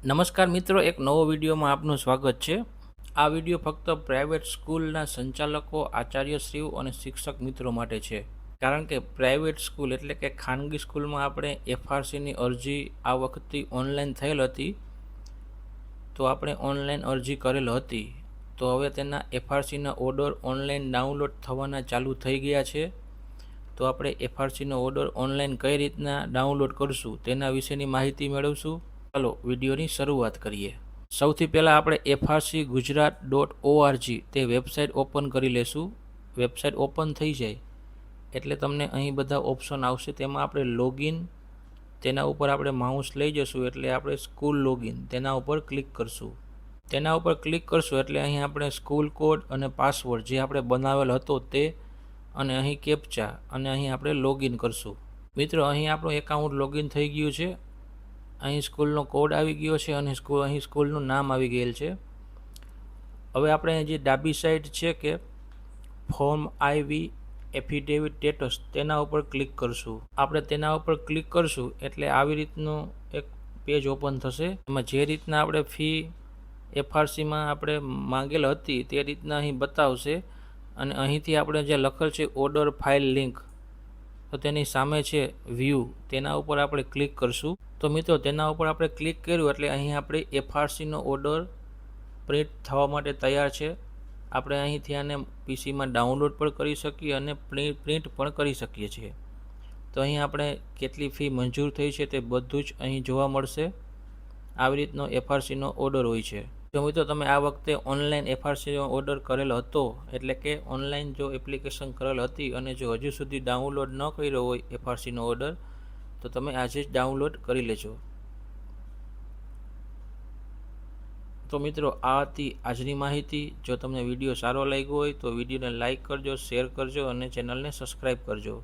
નમસ્કાર મિત્રો, એક નવો વિડીયોમાં આપનું સ્વાગત છે। આ વિડીયો ફક્ત પ્રાઇવેટ સ્કૂલના સંચાલકો, આચાર્યશ્રીઓ અને શિક્ષક મિત્રો માટે છે। કારણ કે પ્રાઇવેટ સ્કૂલ એટલે કે ખાનગી સ્કૂલમાં આપણે એફઆરસીની અરજી આ વખતે ઓનલાઈન થયેલ હતી, તો આપણે ઓનલાઈન અરજી કરેલ હતી, તો હવે તેના એફઆરસીના ઓર્ડર ઓનલાઈન ડાઉનલોડ થવાના ચાલુ થઈ ગયા છે। તો આપણે એફઆરસીનો ઓર્ડર ઓનલાઈન કઈ રીતના ડાઉનલોડ કરશું તેના વિશેની માહિતી મેળવશું। ચાલો વિડીયોની શરૂઆત કરીએ। સૌથી પહેલાં આપણે frcgujarat.org તે વેબસાઇટ ઓપન કરી લેશું। વેબસાઇટ ઓપન થઈ જાય એટલે તમને અહીં બધા ઓપ્શન આવશે, તેમાં આપણે લોગિન, તેના ઉપર આપણે માઉસ લઈ જશું એટલે આપણે સ્કૂલ લોગિન તેના ઉપર ક્લિક કરશું। તેના ઉપર ક્લિક કરશું એટલે અહીં આપણે સ્કૂલ કોડ અને પાસવર્ડ જે આપણે બનાવેલ હતો તે, અને અહીં કેપ્ચા, અને અહીં આપણે લોગિન કરશું। મિત્રો, અહીં આપણું એકાઉન્ટ લોગિન થઈ ગયું છે। અહીં સ્કૂલનો કોડ આવી ગયો છે અને અહીં સ્કૂલનું નામ આવી ગયેલ છે। હવે આપણે જે ડાબી સાઈડ છે કે ફોર્મ IV એફિડેવિટ સ્ટેટસ તેના ઉપર ક્લિક કરશું। આપણે તેના ઉપર ક્લિક કરશું એટલે આવી રીતનું એક પેજ ઓપન થશે। એમાં જે રીતના આપણે ફી એફઆરસીમાં આપણે માંગેલ હતી તે રીતના અહીં બતાવશે, અને અહીંથી આપણે જે લખેલ છે ઓર્ડર ફાઇલ લિંક, તો તેની સામે છે વ્યૂ, તેના ઉપર આપણે ક્લિક કરશું। તો મિત્રો, તેના ઉપર આપણે ક્લિક કર્યું એટલે અહીં આપણે એફઆરસીનો ઓર્ડર પ્રિન્ટ થવા માટે તૈયાર છે। આપણે અહીંથી આને પીસીમાં ડાઉનલોડ પણ કરી શકીએ અને પ્રિન્ટ પણ કરી શકીએ છીએ। તો અહીં આપણે કેટલી ફી મંજૂર થઈ છે તે બધું જ અહીં જોવા મળશે। આવી રીતનો એફઆરસીનો ઓર્ડર હોય છે। જો મિત્રો તમે આ વખતે ઓનલાઈન એફઆરસીનો ઓર્ડર કરેલો હતો, એટલે કે ઓનલાઈન જો એપ્લિકેશન કરેલ હતી અને જો હજુ સુધી ડાઉનલોડ ન કર્યો હોય એફઆરસીનો ઓર્ડર, તો તમે આજે જ ડાઉનલોડ કરી લેજો। તો મિત્રો, આ હતી આજની માહિતી। જો તમને વિડીયો સારો લાગ્યો હોય તો વિડીયોને લાઇક કરજો, શેર કરજો અને ચેનલને સબસ્ક્રાઈબ કરજો।